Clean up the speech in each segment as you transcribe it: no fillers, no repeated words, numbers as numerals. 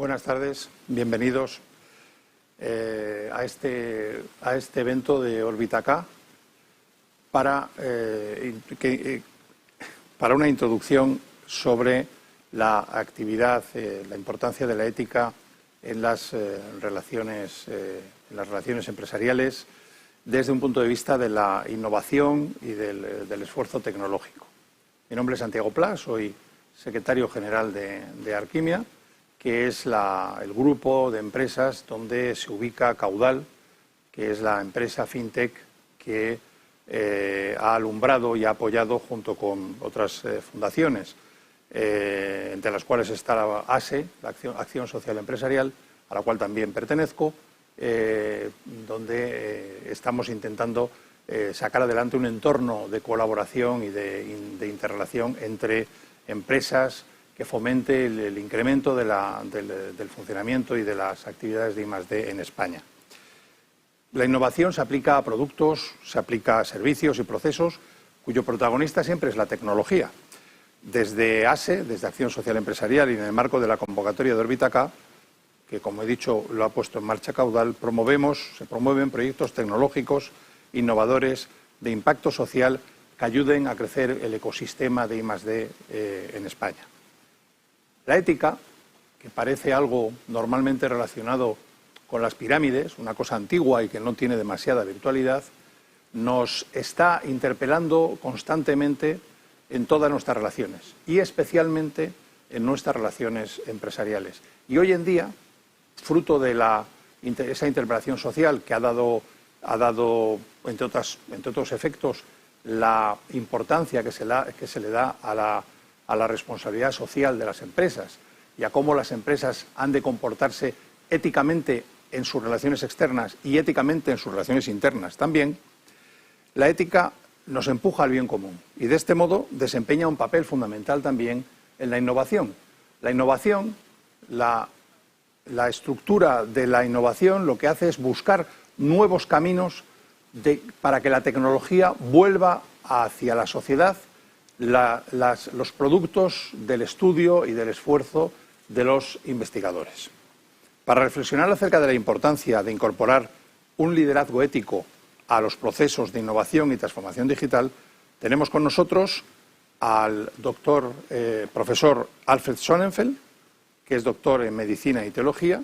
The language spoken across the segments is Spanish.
Buenas tardes, bienvenidos a este evento de Órbita K para una introducción sobre la actividad, la importancia de la ética en las relaciones empresariales desde un punto de vista de la innovación y del esfuerzo tecnológico. Mi nombre es Santiago Pla, soy secretario general de Arquimia, que es el grupo de empresas donde se ubica Caudal, que es la empresa fintech que ha alumbrado y ha apoyado junto con otras fundaciones, entre las cuales está la ASE, la Acción Social Empresarial, a la cual también pertenezco, donde estamos intentando sacar adelante un entorno de colaboración y de interrelación entre empresas que fomente el incremento del funcionamiento y de las actividades de I+D en España. La innovación se aplica a productos, se aplica a servicios y procesos cuyo protagonista siempre es la tecnología. Desde ASE, desde Acción Social Empresarial y en el marco de la convocatoria de Órbita K, que como he dicho lo ha puesto en marcha Caudal, se promueven proyectos tecnológicos, innovadores, de impacto social que ayuden a crecer el ecosistema de I+D en España. La ética, que parece algo normalmente relacionado con las pirámides, una cosa antigua y que no tiene demasiada virtualidad, nos está interpelando constantemente en todas nuestras relaciones y especialmente en nuestras relaciones empresariales. Y hoy en día, fruto de esa interpelación social que ha dado entre otros efectos, la importancia que se le da a la responsabilidad social de las empresas y a cómo las empresas han de comportarse éticamente en sus relaciones externas y éticamente en sus relaciones internas también, la ética nos empuja al bien común y de este modo desempeña un papel fundamental también en la innovación. La innovación, la estructura de la innovación lo que hace es buscar nuevos caminos para que la tecnología vuelva hacia la sociedad los productos del estudio y del esfuerzo de los investigadores. Para reflexionar acerca de la importancia de incorporar un liderazgo ético a los procesos de innovación y transformación digital, tenemos con nosotros al profesor Alfred Sonnenfeld, que es doctor en Medicina y Teología.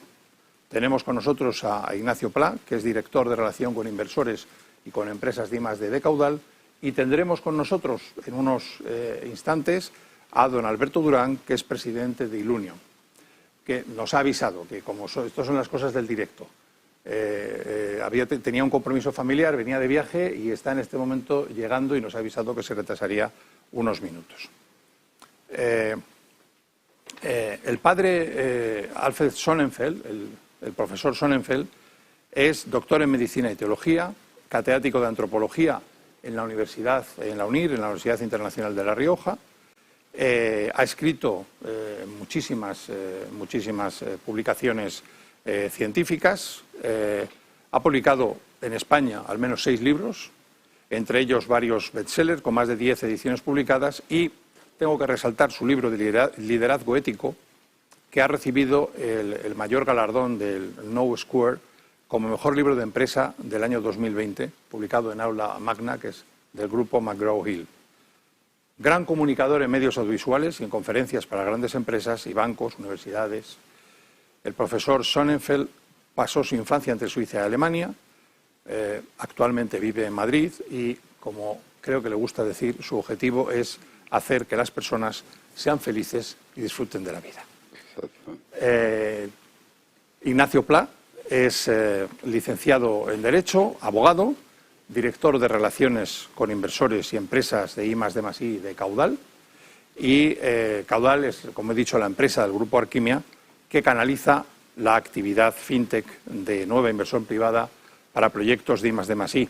Tenemos con nosotros a Ignacio Pla, que es director de Relación con Inversores y con Empresas de I+D de Caudal. Y tendremos con nosotros en unos instantes a don Alberto Durán, que es presidente de Ilunion, que nos ha avisado que como estas son las cosas del directo, tenía un compromiso familiar, venía de viaje y está en este momento llegando y nos ha avisado que se retrasaría unos minutos. El padre Alfred Sonnenfeld, el profesor Sonnenfeld, es doctor en Medicina y Teología, catedrático de Antropología en la Universidad, en la UNIR, en la Universidad Internacional de La Rioja. Ha escrito muchísimas publicaciones científicas. Ha publicado en España al menos 6 libros, entre ellos varios bestsellers con más de 10 ediciones publicadas, y tengo que resaltar su libro de liderazgo ético, que ha recibido el mayor galardón del Knowledge Square como mejor libro de empresa del año 2020, publicado en Aula Magna, que es del grupo McGraw-Hill. Gran comunicador en medios audiovisuales y en conferencias para grandes empresas y bancos, universidades. El profesor Sonnenfeld pasó su infancia entre Suiza y Alemania, actualmente vive en Madrid y, como creo que le gusta decir, su objetivo es hacer que las personas sean felices y disfruten de la vida. Ignacio Pla es licenciado en Derecho, abogado, director de Relaciones con Inversores y Empresas de I+D+I de Caudal. Y Caudal es, como he dicho, la empresa del Grupo Arquimia que canaliza la actividad fintech de nueva inversión privada para proyectos de I+D+I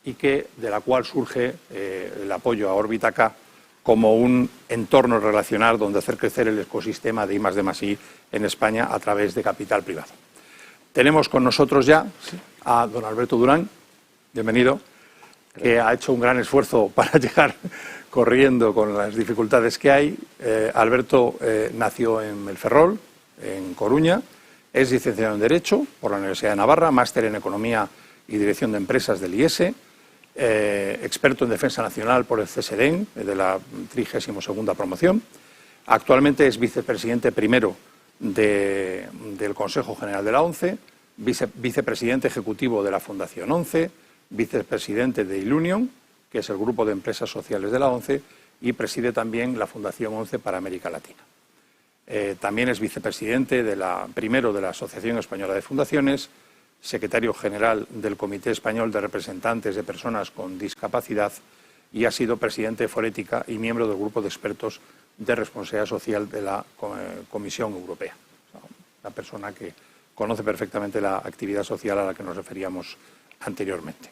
y de la cual surge el apoyo a Órbita K como un entorno relacional donde hacer crecer el ecosistema de I+D+I en España a través de capital privado. Tenemos con nosotros ya a don Alberto Durán, bienvenido, que ha hecho un gran esfuerzo para llegar corriendo con las dificultades que hay. Alberto nació en El Ferrol, en Coruña. Es licenciado en Derecho por la Universidad de Navarra, máster en Economía y Dirección de Empresas del IES, experto en Defensa Nacional por el CSDEN, de la 32ª promoción. Actualmente es vicepresidente primero del Consejo General de la ONCE, vicepresidente ejecutivo de la Fundación ONCE, vicepresidente de Ilunion, que es el grupo de empresas sociales de la ONCE, y preside también la Fundación ONCE para América Latina. También es vicepresidente primero de la Asociación Española de Fundaciones, secretario general del Comité Español de Representantes de Personas con Discapacidad y ha sido presidente de Forética y miembro del grupo de expertos de responsabilidad social de la Comisión Europea. Una persona que conoce perfectamente la actividad social a la que nos referíamos anteriormente.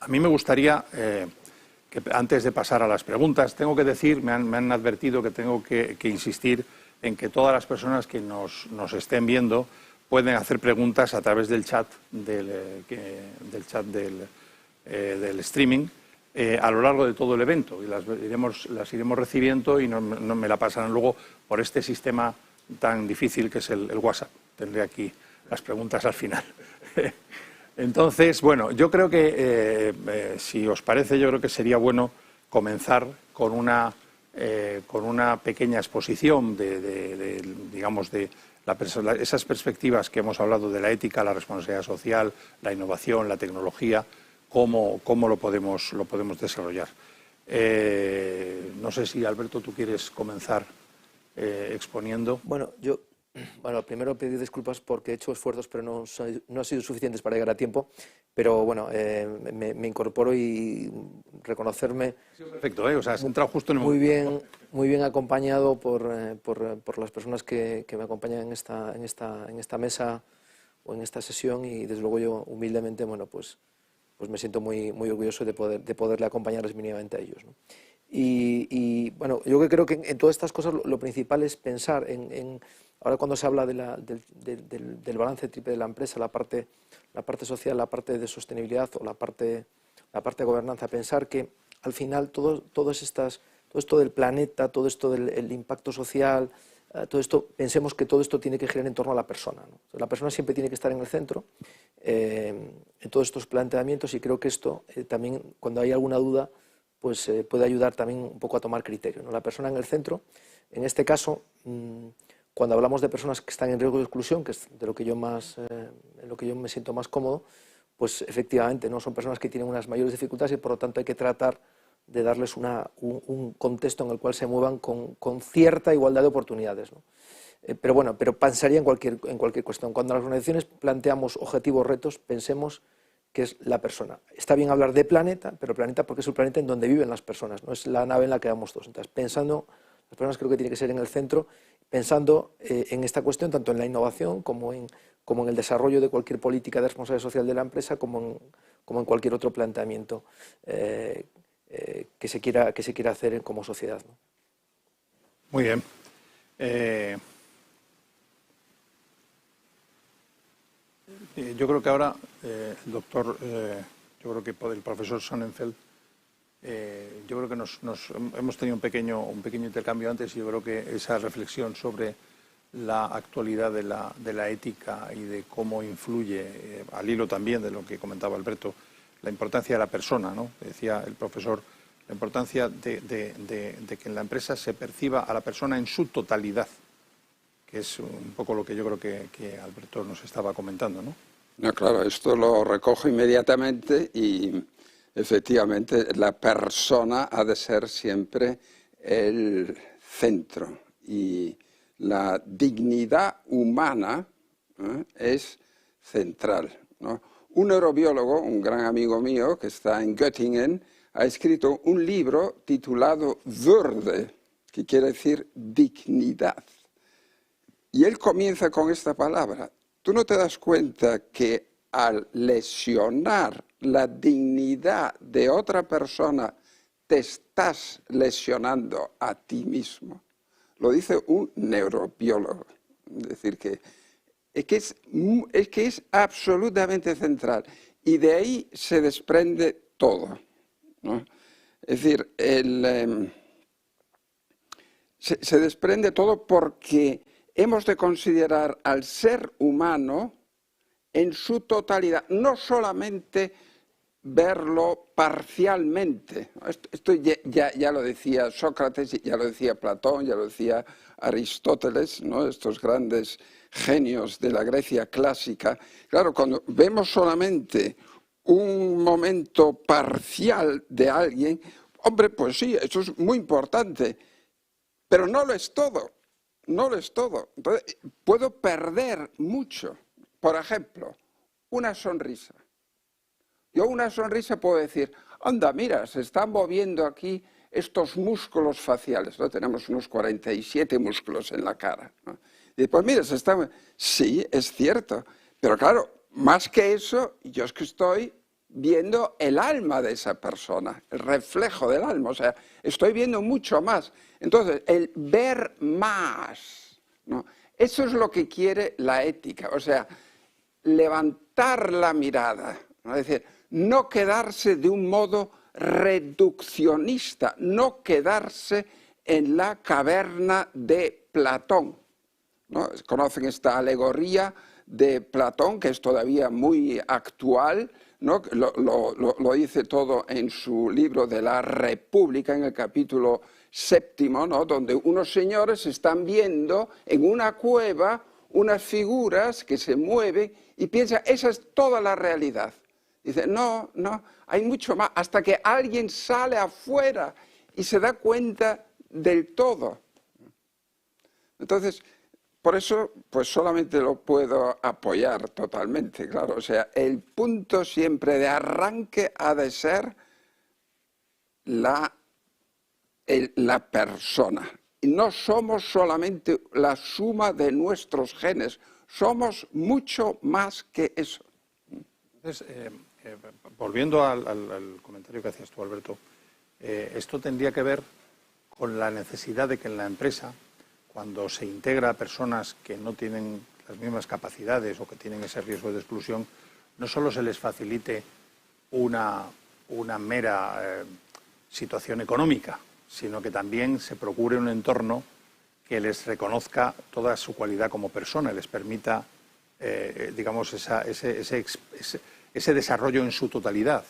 A mí me gustaría que antes de pasar a las preguntas, tengo que decir, me han advertido que tengo que insistir en que todas las personas que nos estén viendo pueden hacer preguntas a través del chat del streaming a lo largo de todo el evento y las iremos recibiendo y no me la pasarán luego por este sistema tan difícil que es el WhatsApp. Tendré aquí las preguntas al final. Entonces, bueno, yo creo que, si os parece, yo creo que sería bueno comenzar con una pequeña exposición digamos, de esas perspectivas que hemos hablado de la ética, la responsabilidad social, la innovación, la tecnología, cómo lo podemos desarrollar. No sé si, Alberto, tú quieres comenzar exponiendo. Bueno, primero pedir disculpas porque he hecho esfuerzos, pero no han sido suficientes para llegar a tiempo. Pero bueno, me incorporo y reconocerme. Perfecto, o sea, has entrado justo en el momento. Muy bien acompañado por las personas que me acompañan en esta mesa o en esta sesión y desde luego yo humildemente, bueno, pues me siento muy orgulloso de poderle acompañarles mínimamente a ellos, ¿no? Y bueno, yo creo que en todas estas cosas lo principal es pensar ahora cuando se habla del balance triple de la empresa, la parte social, la parte de sostenibilidad o la parte de gobernanza, pensar que al final todo esto del planeta, todo esto del impacto social, todo esto, pensemos que todo esto tiene que girar en torno a la persona, ¿no? La persona siempre tiene que estar en el centro en todos estos planteamientos y creo que esto también, cuando hay alguna duda, pues puede ayudar también un poco a tomar criterio, ¿no? La persona en el centro, en este caso, cuando hablamos de personas que están en riesgo de exclusión, que es de lo que yo me siento más cómodo, pues efectivamente no son personas que tienen unas mayores dificultades y por lo tanto hay que tratar de darles un contexto en el cual se muevan con cierta igualdad de oportunidades, ¿no? Pero pensaría en cualquier cuestión. Cuando las organizaciones planteamos objetivos, retos, pensemos que es la persona. Está bien hablar de planeta, pero planeta porque es el planeta en donde viven las personas, no es la nave en la que vamos todos. Entonces, pensando, las personas creo que tienen que ser en el centro, pensando en esta cuestión, tanto en la innovación como en el desarrollo de cualquier política de responsabilidad social de la empresa, como en cualquier otro planteamiento que se quiera hacer como sociedad, ¿no? Muy bien. Yo creo que ahora el doctor, yo creo que el profesor Sonnenfeld, yo creo que hemos tenido un pequeño intercambio antes y yo creo que esa reflexión sobre la actualidad de la ética y de cómo influye, al hilo también de lo que comentaba Alberto, la importancia de la persona, ¿no? Decía el profesor, la importancia de que en la empresa se perciba a la persona en su totalidad, que es un poco lo que yo creo que Alberto nos estaba comentando, ¿no? No, claro, esto lo recojo inmediatamente y efectivamente la persona ha de ser siempre el centro y la dignidad humana es central, ¿no? Un neurobiólogo, un gran amigo mío que está en Göttingen, ha escrito un libro titulado Würde, que quiere decir dignidad. Y él comienza con esta palabra. ¿Tú no te das cuenta que al lesionar la dignidad de otra persona te estás lesionando a ti mismo? Lo dice un neurobiólogo. Es decir, que es absolutamente central. Y de ahí se desprende todo, ¿no? Es decir, se desprende todo porque hemos de considerar al ser humano en su totalidad, no solamente verlo parcialmente. Esto ya lo decía Sócrates, ya lo decía Platón, ya lo decía Aristóteles, ¿no? Estos grandes genios de la Grecia clásica. Claro, cuando vemos solamente un momento parcial de alguien, hombre, pues sí, eso es muy importante, pero no lo es todo, no lo es todo. Entonces, puedo perder mucho. Por ejemplo, una sonrisa. Yo una sonrisa puedo decir, anda, mira, se están moviendo aquí estos músculos faciales, ¿no? Tenemos unos 47 músculos en la cara, ¿no? Y pues mira, se están... Sí, es cierto, pero claro, más que eso, yo es que estoy viendo el alma de esa persona, el reflejo del alma, o sea, estoy viendo mucho más. Entonces, el ver más, ¿no? Eso es lo que quiere la ética, o sea, levantar la mirada, ¿no? Es decir, no quedarse de un modo reduccionista, no quedarse en la caverna de Platón, ¿no? Conocen esta alegoría de Platón, que es todavía muy actual, ¿no? Lo dice todo en su libro de la República, en el capítulo 7, ¿no? Donde unos señores están viendo en una cueva unas figuras que se mueven y piensan, esa es toda la realidad. Dice, no, hay mucho más, hasta que alguien sale afuera y se da cuenta del todo. Entonces, por eso, pues solamente lo puedo apoyar totalmente, claro. O sea, el punto siempre de arranque ha de ser la persona. Y no somos solamente la suma de nuestros genes, somos mucho más que eso. Entonces, volviendo al comentario que hacías tú, Alberto, esto tendría que ver con la necesidad de que en la empresa, cuando se integra a personas que no tienen las mismas capacidades o que tienen ese riesgo de exclusión, no solo se les facilite una mera situación económica, sino que también se procure un entorno que les reconozca toda su cualidad como persona, les permita, digamos, ese desarrollo en su totalidad.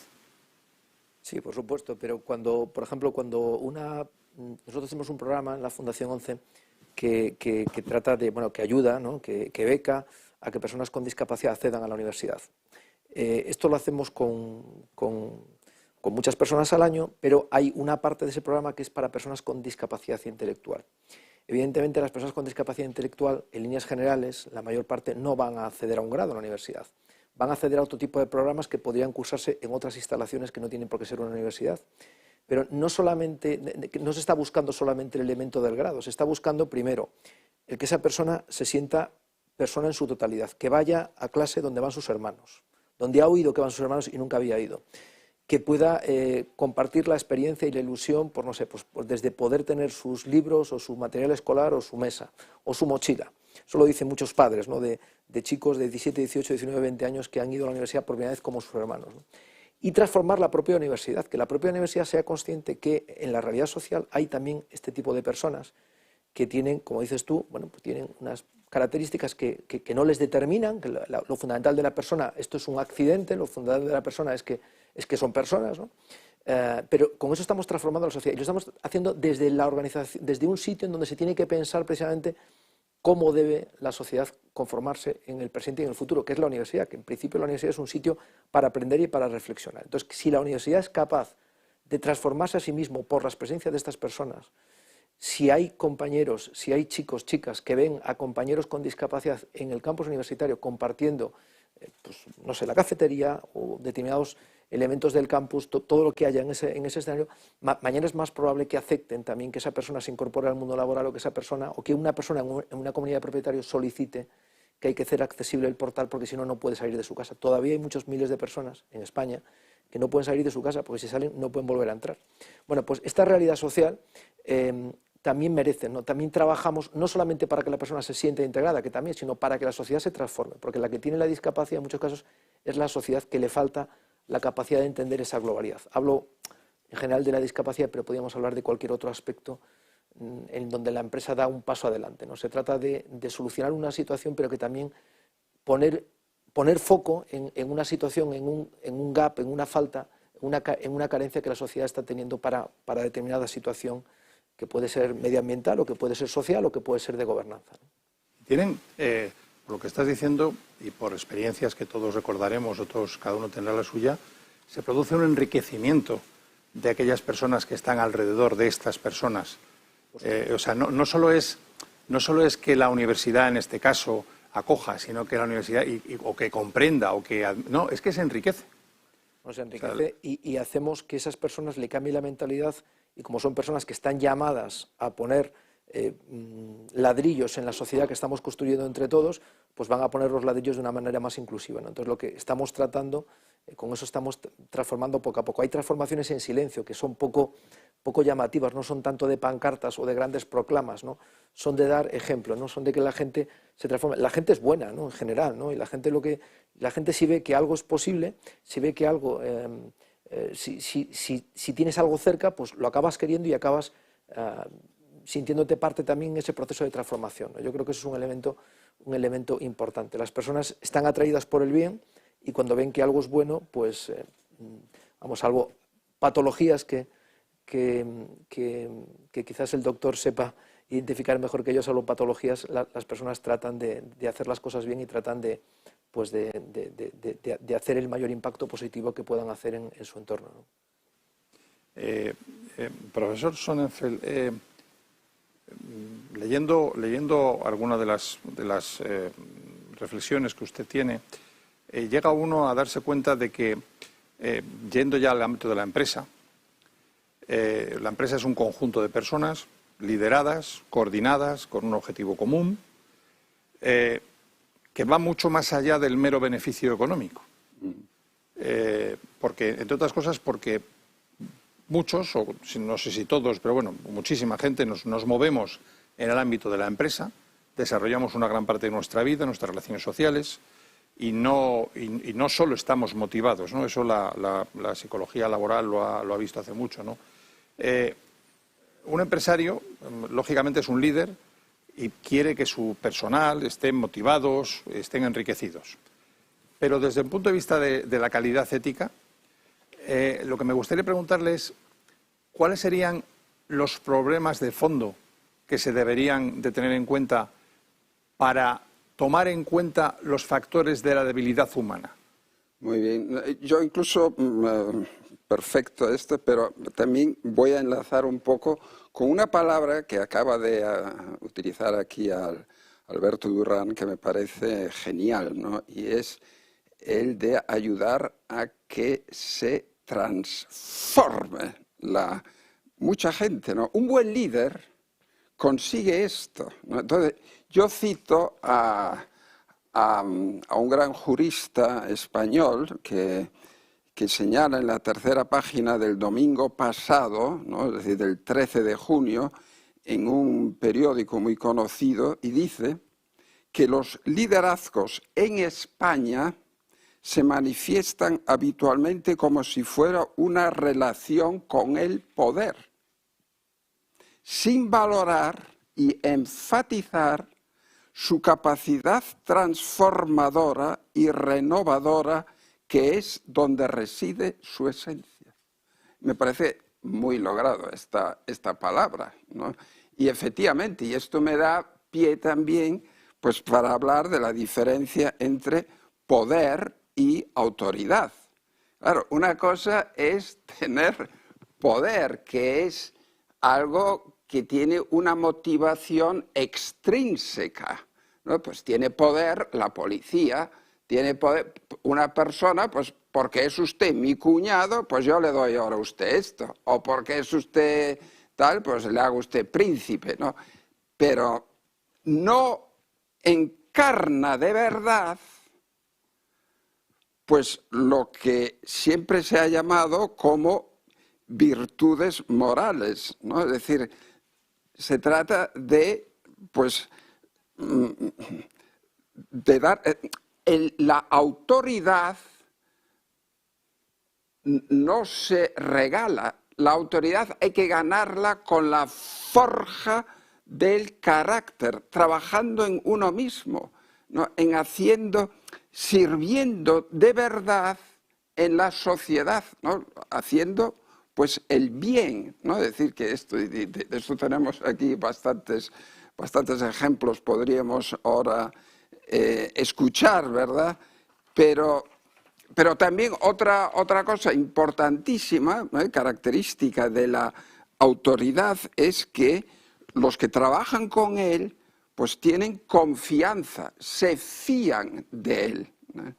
Sí, por supuesto, pero cuando, por ejemplo, nosotros hacemos un programa en la Fundación 11 que trata de, bueno, que ayuda, ¿no? que beca a que personas con discapacidad accedan a la universidad. Esto lo hacemos con muchas personas al año, pero hay una parte de ese programa que es para personas con discapacidad intelectual. Evidentemente, las personas con discapacidad intelectual, en líneas generales, la mayor parte no van a acceder a un grado en la universidad. Van a acceder a otro tipo de programas que podrían cursarse en otras instalaciones que no tienen por qué ser una universidad. Pero no se está buscando solamente el elemento del grado, se está buscando primero el que esa persona se sienta persona en su totalidad, que vaya a clase donde van sus hermanos, donde ha oído que van sus hermanos y nunca había ido, que pueda compartir la experiencia y la ilusión por, no sé, pues desde poder tener sus libros o su material escolar o su mesa o su mochila. Eso lo dicen muchos padres, ¿no? de chicos de 17, 18, 19, 20 años que han ido a la universidad por primera vez como sus hermanos, ¿no? Y transformar la propia universidad, que la propia universidad sea consciente que en la realidad social hay también este tipo de personas que tienen, como dices tú, bueno, pues tienen unas características que no les determinan, que lo fundamental de la persona, esto es un accidente, lo fundamental de la persona es que son personas, ¿no? Pero con eso estamos transformando la sociedad y lo estamos haciendo desde la organización, desde un sitio en donde se tiene que pensar precisamente cómo debe la sociedad conformarse en el presente y en el futuro, que es la universidad, que en principio la universidad es un sitio para aprender y para reflexionar. Entonces, si la universidad es capaz de transformarse a sí mismo por la presencia de estas personas, si hay compañeros, si hay chicos, chicas que ven a compañeros con discapacidad en el campus universitario compartiendo, pues, no sé, la cafetería o determinados elementos del campus, todo lo que haya en ese escenario, mañana es más probable que acepten también que esa persona se incorpore al mundo laboral o que esa persona, o que una persona en una comunidad de propietarios solicite que hay que hacer accesible el portal porque si no, no puede salir de su casa. Todavía hay muchos miles de personas en España que no pueden salir de su casa porque si salen no pueden volver a entrar. Bueno, pues esta realidad social también merece, ¿no? También trabajamos no solamente para que la persona se sienta integrada, que también, sino para que la sociedad se transforme, porque la que tiene la discapacidad en muchos casos es la sociedad que le falta la capacidad de entender esa globalidad. Hablo en general de la discapacidad, pero podríamos hablar de cualquier otro aspecto en donde la empresa da un paso adelante, ¿no? Se trata de solucionar una situación, pero que también poner foco en una situación, en un gap, en una falta, en una carencia que la sociedad está teniendo para determinada situación, que puede ser medioambiental, o que puede ser social, o que puede ser de gobernanza, ¿no? Tienen, por lo que estás diciendo, y por experiencias que todos recordaremos, cada uno tendrá la suya, se produce un enriquecimiento de aquellas personas que están alrededor de estas personas. O sea, no solo es que la universidad, en este caso, acoja, sino que la universidad, o que comprenda, no, es que se enriquece. Se enriquece, y hacemos que esas personas le cambie la mentalidad, y como son personas que están llamadas a poner ladrillos en la sociedad que estamos construyendo entre todos, pues van a poner los ladrillos de una manera más inclusiva, ¿no? Entonces, lo que estamos tratando, con eso estamos transformando poco a poco. Hay transformaciones en silencio que son poco llamativas, no son tanto de pancartas o de grandes proclamas, ¿no? Son de dar ejemplo, ¿no? Son de que la gente se transforme. La gente es buena, ¿no? En general, ¿no? Y la gente si ve que algo es posible, si ve que algo, si tienes algo cerca, pues lo acabas queriendo y acabas sintiéndote parte también en ese proceso de transformación, ¿no? Yo creo que eso es un elemento importante. Las personas están atraídas por el bien, y cuando ven que algo es bueno, pues, salvo patologías que quizás el doctor sepa identificar mejor que yo, salvo patologías, las personas tratan de hacer las cosas bien, y tratan de hacer el mayor impacto positivo que puedan hacer en su entorno, ¿no? Profesor Sonnenfeld, leyendo algunas de las reflexiones que usted tiene, llega uno a darse cuenta de que, yendo ya al ámbito de la empresa es un conjunto de personas lideradas, coordinadas, con un objetivo común, que va mucho más allá del mero beneficio económico. Porque, entre otras cosas, porque muchos, o no sé si todos, pero bueno, muchísima gente nos movemos en el ámbito de la empresa, desarrollamos una gran parte de nuestra vida, nuestras relaciones sociales, y no solo estamos motivados, ¿no? Eso la psicología laboral lo ha visto hace mucho, ¿no? Un empresario, lógicamente, es un líder y quiere que su personal estén motivados, estén enriquecidos. Pero desde el punto de vista de la calidad ética, lo que me gustaría preguntarle es cuáles serían los problemas de fondo que se deberían de tener en cuenta para tomar en cuenta los factores de la debilidad humana. Muy bien. Yo incluso, perfecto pero también voy a enlazar un poco con una palabra que acaba de utilizar aquí Alberto Durán, que me parece genial, ¿no? Y es el de ayudar a que se transforme mucha gente, ¿no? Un buen líder consigue esto, ¿no? Entonces, yo cito a un gran jurista español que señala en la tercera página del domingo pasado, ¿no? Es decir, del 13 de junio, en un periódico muy conocido, y dice que los liderazgos en España se manifiestan habitualmente como si fuera una relación con el poder, sin valorar y enfatizar su capacidad transformadora y renovadora, que es donde reside su esencia. Me parece muy logrado esta palabra, ¿no? Y efectivamente, y esto me da pie también pues, para hablar de la diferencia entre poder y autoridad. Claro, una cosa es tener poder, que es algo que tiene una motivación extrínseca, ¿no? Pues tiene poder la policía, tiene poder una persona, pues porque es usted mi cuñado, pues yo le doy ahora a usted esto, o porque es usted tal, pues le hago a usted príncipe, ¿no? Pero no encarna de verdad pues lo que siempre se ha llamado como virtudes morales, ¿no? Es decir, se trata de, pues, de dar la autoridad no se regala, la autoridad hay que ganarla con la forja del carácter, trabajando en uno mismo, ¿no? En haciendo, sirviendo de verdad en la sociedad, ¿no? Haciendo pues el bien, ¿no? Es decir, que de esto tenemos aquí bastantes ejemplos, podríamos ahora escuchar, ¿verdad? Pero también otra cosa importantísima, ¿no? Característica de la autoridad es que los que trabajan con él pues tienen confianza, se fían de él, ¿no?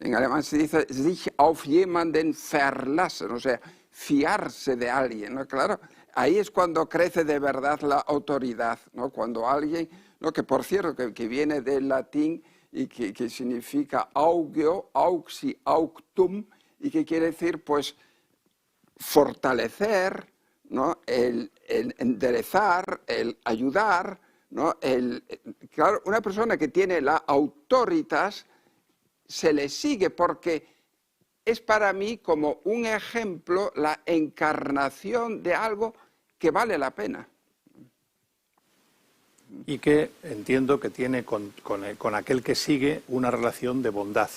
En alemán se dice sich auf jemanden verlassen, o sea, fiarse de alguien, ¿no? Claro, ahí es cuando crece de verdad la autoridad, ¿no? Cuando alguien, ¿no? Que por cierto, que viene del latín y que significa augeo, auxi, auctum, y que quiere decir, pues, fortalecer, ¿no? El enderezar, el ayudar, ¿no? Claro, una persona que tiene la autoritas se le sigue porque es para mí como un ejemplo, la encarnación de algo que vale la pena. Y que entiendo que tiene con aquel que sigue una relación de bondad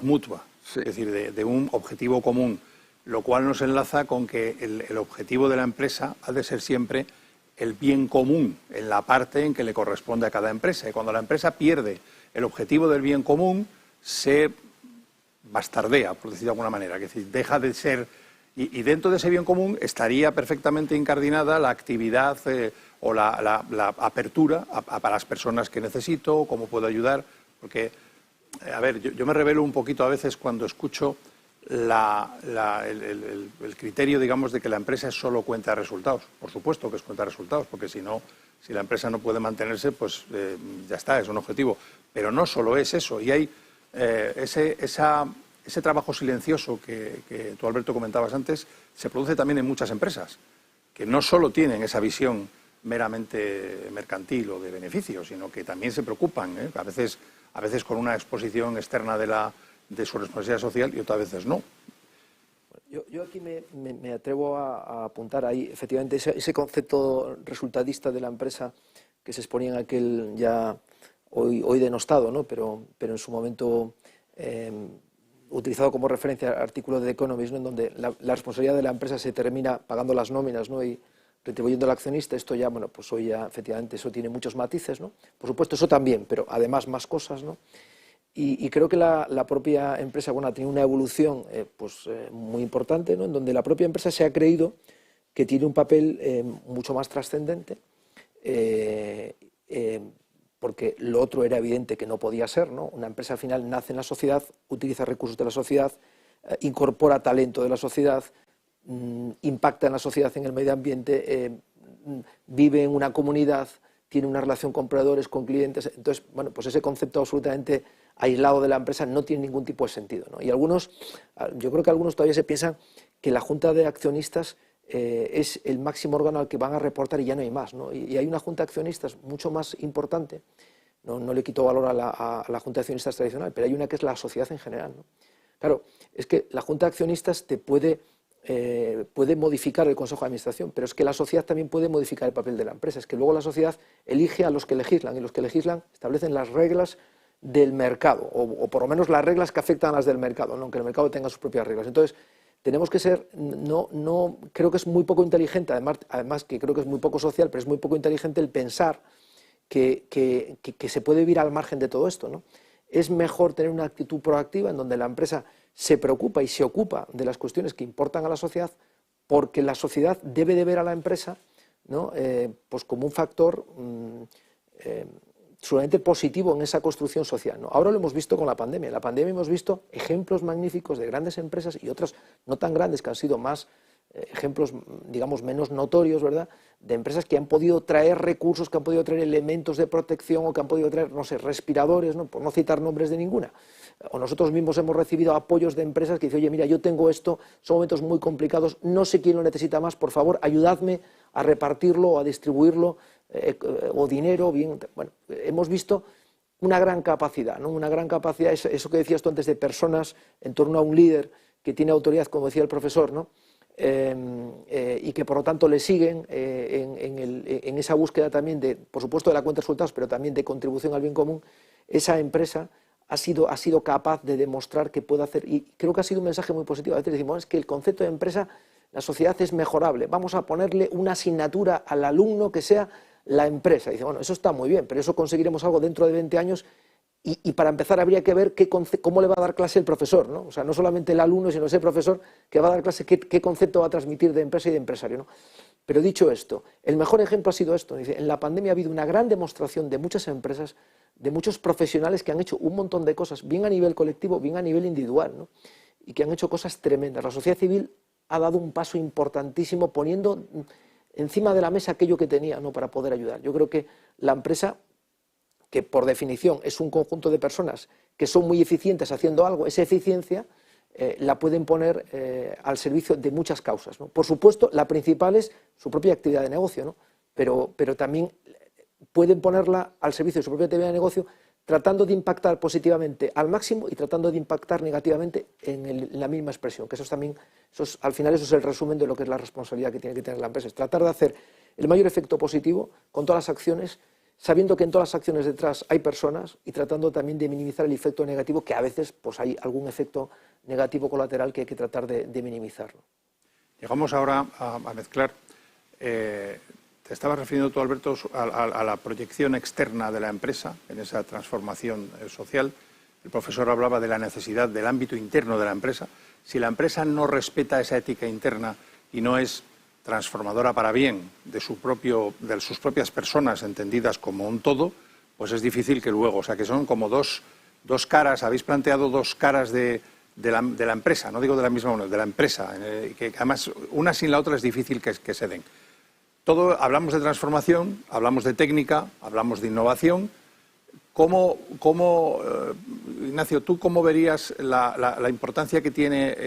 mutua, Sí. es decir, de un objetivo común, lo cual nos enlaza con que el objetivo de la empresa ha de ser siempre el bien común en la parte en que le corresponde a cada empresa. Y cuando la empresa pierde el objetivo del bien común, se bastardea, por decirlo de alguna manera, es decir, deja de ser, y dentro de ese bien común estaría perfectamente incardinada la actividad o la apertura para las personas que necesito, cómo puedo ayudar, porque, a ver, yo me revelo un poquito a veces cuando escucho el criterio, digamos, de que la empresa es solo cuenta de resultados. Por supuesto que es cuenta de resultados, porque si la empresa no puede mantenerse, pues ya está, es un objetivo. Pero no solo es eso, y hay ese trabajo silencioso que tú, Alberto, comentabas antes, se produce también en muchas empresas, que no solo tienen esa visión meramente mercantil o de beneficio, sino que también se preocupan, a veces con una exposición externa de su responsabilidad social y otras veces no. Yo aquí me atrevo a apuntar ahí, efectivamente, ese concepto resultadista de la empresa que se exponía en aquel ya hoy denostado, ¿no? pero en su momento utilizado como referencia artículo de The Economist, ¿no? En donde la responsabilidad de la empresa se termina pagando las nóminas, ¿no? Y retribuyendo al accionista. Esto ya, bueno, pues hoy ya efectivamente eso tiene muchos matices, ¿no? Por supuesto eso también, pero además más cosas, ¿no? Y creo que la propia empresa, bueno, ha tenido una evolución muy importante, ¿no? En donde la propia empresa se ha creído que tiene un papel mucho más trascendente, porque lo otro era evidente que no podía ser, ¿no? Una empresa al final nace en la sociedad, utiliza recursos de la sociedad, incorpora talento de la sociedad, impacta en la sociedad, en el medio ambiente, vive en una comunidad, tiene una relación con proveedores, con clientes. Entonces, bueno, pues ese concepto absolutamente aislado de la empresa no tiene ningún tipo de sentido, ¿no? Y yo creo que algunos todavía se piensan que la junta de accionistas es el máximo órgano al que van a reportar y ya no hay más, ¿no? Y hay una junta de accionistas mucho más importante, no le quito valor a la junta de accionistas tradicional, pero hay una que es la sociedad en general, ¿no? Claro, es que la junta de accionistas te puede modificar el consejo de administración, pero es que la sociedad también puede modificar el papel de la empresa. Es que luego la sociedad elige a los que legislan, y los que legislan establecen las reglas del mercado, o por lo menos las reglas que afectan a las del mercado, ¿no? Aunque el mercado tenga sus propias reglas. Entonces, tenemos que ser, creo que es muy poco inteligente, además que creo que es muy poco social, pero es muy poco inteligente el pensar que se puede vivir al margen de todo esto, ¿no? Es mejor tener una actitud proactiva en donde la empresa se preocupa y se ocupa de las cuestiones que importan a la sociedad, porque la sociedad debe de ver a la empresa, ¿no? Pues como un factor sumamente positivo en esa construcción social, ¿no? Ahora lo hemos visto con la pandemia. En la pandemia hemos visto ejemplos magníficos de grandes empresas y otras no tan grandes que han sido más ejemplos, digamos, menos notorios, ¿verdad?, de empresas que han podido traer recursos, que han podido traer elementos de protección o que han podido traer, no sé, respiradores, ¿no?, por no citar nombres de ninguna. O nosotros mismos hemos recibido apoyos de empresas que dicen, oye, mira, yo tengo esto, son momentos muy complicados, no sé quién lo necesita más, por favor, ayudadme a repartirlo o a distribuirlo, o dinero, bien. Bueno, hemos visto una gran capacidad, ¿no? Una gran capacidad, eso que decías tú antes, de personas en torno a un líder que tiene autoridad, como decía el profesor, ¿no? y que por lo tanto le siguen en esa búsqueda también de, por supuesto, de la cuenta de resultados, pero también de contribución al bien común, esa empresa ha sido capaz de demostrar que puede hacer, y creo que ha sido un mensaje muy positivo. A veces decimos, es que el concepto de empresa, la sociedad es mejorable, vamos a ponerle una asignatura al alumno que sea la empresa. Y dice, bueno, eso está muy bien, pero eso conseguiremos algo dentro de 20 años y para empezar habría que ver cómo le va a dar clase el profesor, ¿no? O sea, no solamente el alumno, sino ese profesor que va a dar clase, qué concepto va a transmitir de empresa y de empresario, ¿no? Pero dicho esto, el mejor ejemplo ha sido esto. Dice, en la pandemia ha habido una gran demostración de muchas empresas, de muchos profesionales que han hecho un montón de cosas, bien a nivel colectivo, bien a nivel individual, ¿no? Y que han hecho cosas tremendas. La sociedad civil ha dado un paso importantísimo poniendo encima de la mesa aquello que tenía, ¿no?, para poder ayudar. Yo creo que la empresa, que por definición es un conjunto de personas que son muy eficientes haciendo algo, esa eficiencia la pueden poner al servicio de muchas causas, ¿no? Por supuesto, la principal es su propia actividad de negocio, ¿no? Pero también pueden ponerla al servicio de su propia actividad de negocio tratando de impactar positivamente al máximo y tratando de impactar negativamente en la misma expresión, que al final eso es el resumen de lo que es la responsabilidad que tiene que tener la empresa, es tratar de hacer el mayor efecto positivo con todas las acciones, sabiendo que en todas las acciones detrás hay personas y tratando también de minimizar el efecto negativo, que a veces pues hay algún efecto negativo colateral que hay que tratar de minimizarlo. Llegamos ahora a mezclar. Te estabas refiriendo tú, Alberto, a la proyección externa de la empresa en esa transformación social. El profesor hablaba de la necesidad del ámbito interno de la empresa. Si la empresa no respeta esa ética interna y no es transformadora para bien de sus propias personas entendidas como un todo, pues es difícil que luego, o sea, que son como dos caras, habéis planteado dos caras de la empresa, no digo de la misma manera, de la empresa, que además una sin la otra es difícil que se den. Hablamos de transformación, hablamos de técnica, hablamos de innovación. Ignacio, ¿tú cómo verías la importancia que tiene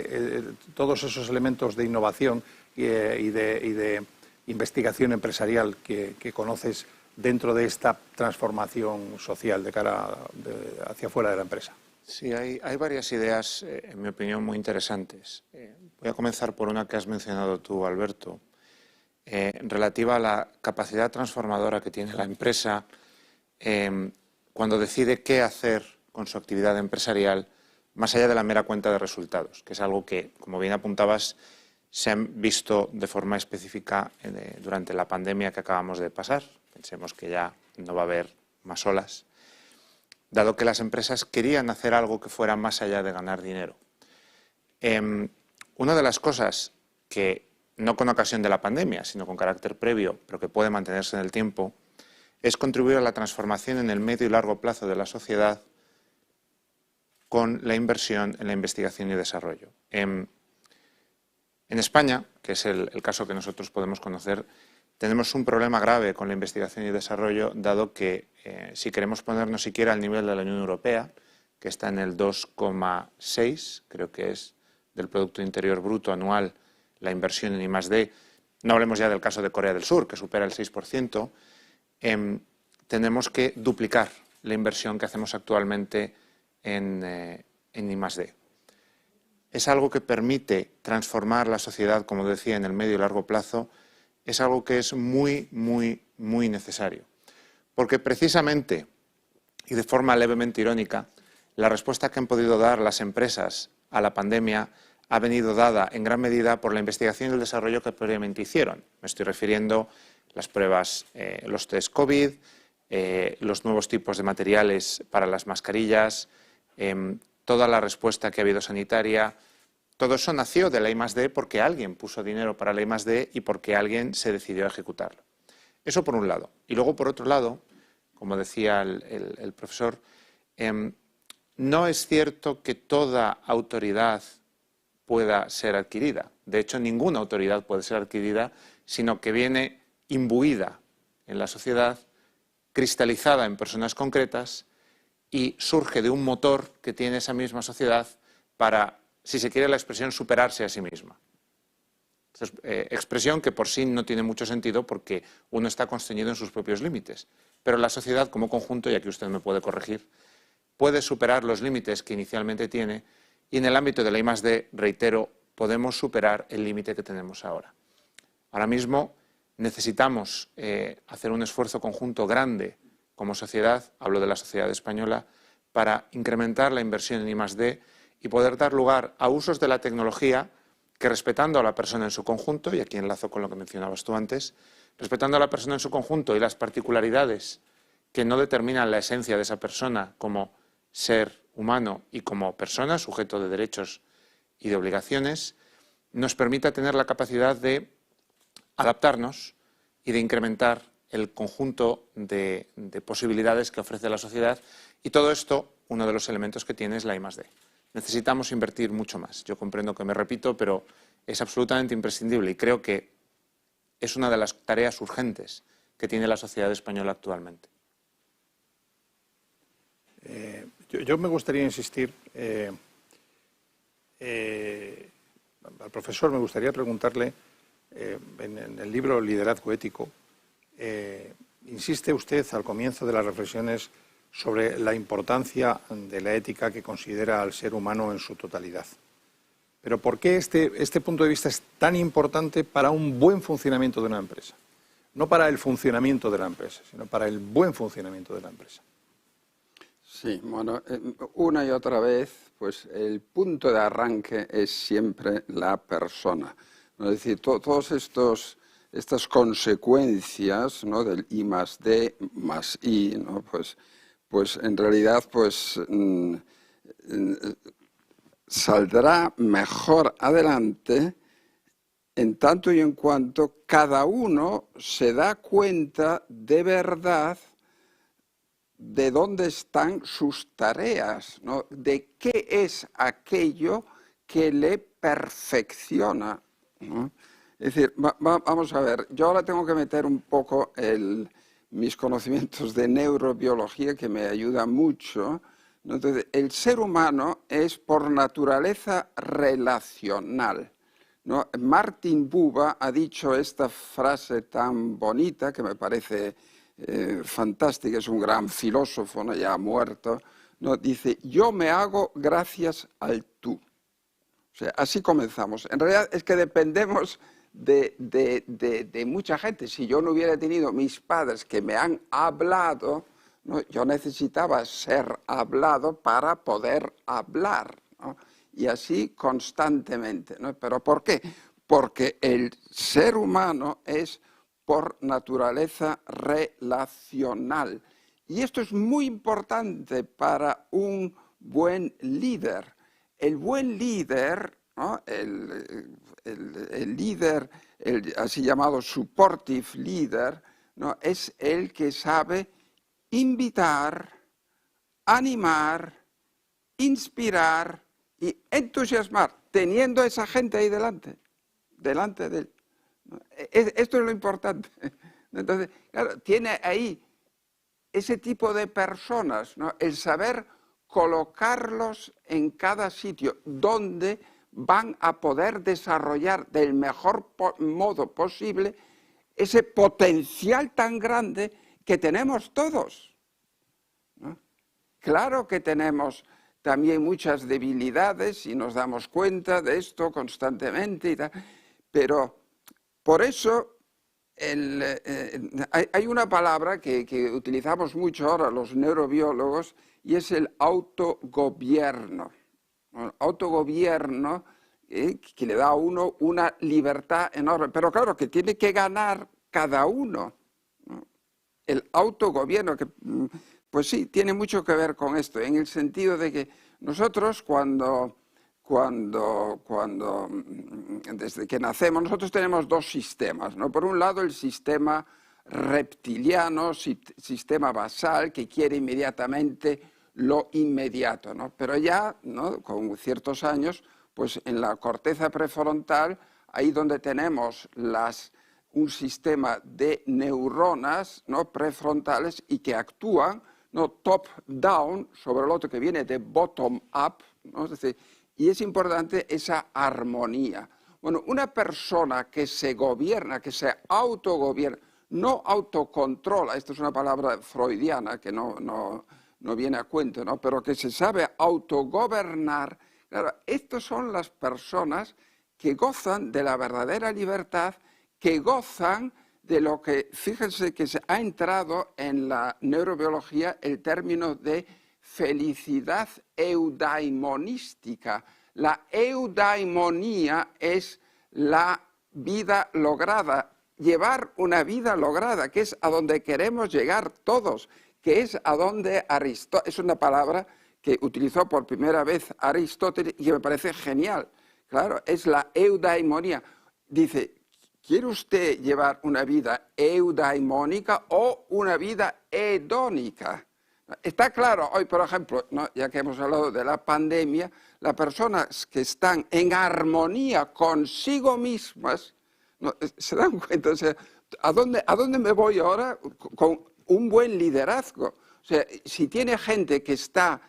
todos esos elementos de innovación y de investigación empresarial que conoces dentro de esta transformación social de cara hacia afuera de la empresa? Sí, hay varias ideas, en mi opinión, muy interesantes. Voy a comenzar por una que has mencionado tú, Alberto, relativa a la capacidad transformadora que tiene la empresa cuando decide qué hacer con su actividad empresarial más allá de la mera cuenta de resultados, que es algo que, como bien apuntabas, se han visto de forma específica durante la pandemia que acabamos de pasar. Pensemos que ya no va a haber más olas, dado que las empresas querían hacer algo que fuera más allá de ganar dinero. Una de las cosas que, no con ocasión de la pandemia, sino con carácter previo, pero que puede mantenerse en el tiempo, es contribuir a la transformación en el medio y largo plazo de la sociedad con la inversión en la investigación y desarrollo. En España, que es el caso que nosotros podemos conocer, tenemos un problema grave con la investigación y desarrollo, dado que si queremos ponernos siquiera al nivel de la Unión Europea, que está en el 2,6, creo que es, del Producto Interior Bruto anual, la inversión en I+D, no hablemos ya del caso de Corea del Sur, que supera el 6%, tenemos que duplicar la inversión que hacemos actualmente en I+D. Es algo que permite transformar la sociedad, como decía, en el medio y largo plazo. Es algo que es muy, muy, muy necesario. Porque precisamente, y de forma levemente irónica, la respuesta que han podido dar las empresas a la pandemia ha venido dada en gran medida por la investigación y el desarrollo que previamente hicieron. Me estoy refiriendo a las pruebas, los test COVID, los nuevos tipos de materiales para las mascarillas, toda la respuesta que ha habido sanitaria. Todo eso nació de la I+D porque alguien puso dinero para la I+D y porque alguien se decidió a ejecutarlo. Eso por un lado. Y luego, por otro lado, como decía el profesor, no es cierto que toda autoridad pueda ser adquirida. De hecho, ninguna autoridad puede ser adquirida, sino que viene imbuida en la sociedad, cristalizada en personas concretas y surge de un motor que tiene esa misma sociedad para, si se quiere la expresión, superarse a sí misma. Entonces, expresión que por sí no tiene mucho sentido porque uno está constreñido en sus propios límites. Pero la sociedad como conjunto, y aquí usted me puede corregir, puede superar los límites que inicialmente tiene y en el ámbito de la I+D, reitero, podemos superar el límite que tenemos ahora. Ahora mismo necesitamos hacer un esfuerzo conjunto grande como sociedad, hablo de la sociedad española, para incrementar la inversión en I+D y poder dar lugar a usos de la tecnología que, respetando a la persona en su conjunto, y aquí enlazo con lo que mencionabas tú antes, respetando a la persona en su conjunto y las particularidades que no determinan la esencia de esa persona como ser humano y como persona, sujeto de derechos y de obligaciones, nos permita tener la capacidad de adaptarnos y de incrementar el conjunto de posibilidades que ofrece la sociedad. Y todo esto, uno de los elementos que tiene es la I+D. Necesitamos invertir mucho más. Yo comprendo que me repito, pero es absolutamente imprescindible y creo que es una de las tareas urgentes que tiene la sociedad española actualmente. Yo me gustaría insistir, al profesor me gustaría preguntarle, en el libro Liderazgo Ético, insiste usted al comienzo de las reflexiones sobre la importancia de la ética que considera al ser humano en su totalidad. Pero ¿por qué este punto de vista es tan importante para un buen funcionamiento de una empresa? No para el funcionamiento de la empresa, sino para el buen funcionamiento de la empresa. Sí, bueno, una y otra vez, pues el punto de arranque es siempre la persona. Es decir, todas estas consecuencias, ¿no?, del I+D más I, ¿no?, pues en realidad saldrá mejor adelante en tanto y en cuanto cada uno se da cuenta de verdad de dónde están sus tareas, ¿no?, de qué es aquello que le perfecciona, ¿no? Es decir, vamos a ver, yo ahora tengo que meter un poco mis conocimientos de neurobiología, que me ayuda mucho, ¿no? Entonces, el ser humano es por naturaleza relacional, ¿no? Martin Buber ha dicho esta frase tan bonita que me parece fantástica, es un gran filósofo, ¿no?, ya muerto, ¿no? Dice: yo me hago gracias al tú. O sea, así comenzamos. En realidad es que dependemos de mucha gente. Si yo no hubiera tenido mis padres que me han hablado, ¿no?, yo necesitaba ser hablado para poder hablar, ¿no? Y así constantemente, ¿no? ¿Pero por qué? Porque el ser humano es por naturaleza relacional. Y esto es muy importante para un buen líder. El buen líder, ¿no?, el líder, el así llamado supportive leader, ¿no?, es el que sabe invitar, animar, inspirar y entusiasmar, teniendo a esa gente ahí delante de él. Esto es lo importante. Entonces, claro, tiene ahí ese tipo de personas, ¿no?, el saber colocarlos en cada sitio donde van a poder desarrollar del mejor modo posible ese potencial tan grande que tenemos todos, ¿no? Claro que tenemos también muchas debilidades y nos damos cuenta de esto constantemente y tal, pero por eso hay una palabra que utilizamos mucho ahora los neurobiólogos y es el autogobierno. El autogobierno que le da a uno una libertad enorme, pero claro que tiene que ganar cada uno, ¿no? El autogobierno, que pues sí, tiene mucho que ver con esto, en el sentido de que nosotros desde que nacemos, nosotros tenemos dos sistemas, ¿no? Por un lado, el sistema reptiliano, sistema basal, que quiere inmediatamente lo inmediato, ¿no? Pero ya, ¿no?, con ciertos años, pues en la corteza prefrontal, ahí donde tenemos un sistema de neuronas, ¿no?, prefrontales y que actúan, ¿no?, top-down sobre el otro, que viene de bottom-up, ¿no? Es decir, y es importante esa armonía. Bueno, una persona que se gobierna, que se autogobierna, no autocontrola, esta es una palabra freudiana que no viene a cuento, ¿no?, pero que se sabe autogobernar, claro, estas son las personas que gozan de la verdadera libertad, que gozan de lo que, fíjense que se ha entrado en la neurobiología el término de felicidad eudaimonística. La eudaimonía es la vida lograda, llevar una vida lograda, que es a donde queremos llegar todos, que es a donde Aristóteles, es una palabra que utilizó por primera vez Aristóteles y que me parece genial. Claro, es la eudaimonía. Dice, ¿quiere usted llevar una vida eudaimónica o una vida hedónica? Está claro, hoy por ejemplo, ¿no? Ya que hemos hablado de la pandemia, las personas que están en armonía consigo mismas, ¿no? Se dan cuenta, o sea, ¿a dónde me voy ahora? Con un buen liderazgo. O sea, si tiene gente que está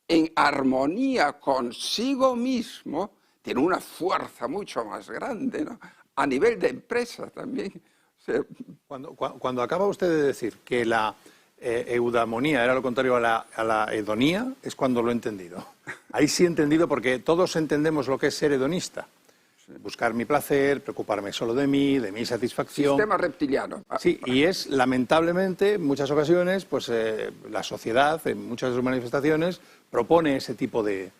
en armonía consigo mismo, tiene una fuerza mucho más grande, ¿no? A nivel de empresa también. O sea, Cuando acaba usted de decir que la eudamonía era lo contrario a la hedonía, es cuando lo he entendido. Ahí sí he entendido, porque todos entendemos lo que es ser hedonista. Buscar mi placer, preocuparme solo de mi satisfacción. Sistema reptiliano. Sí, y es lamentablemente, en muchas ocasiones, pues la sociedad, en muchas de sus manifestaciones, propone ese tipo de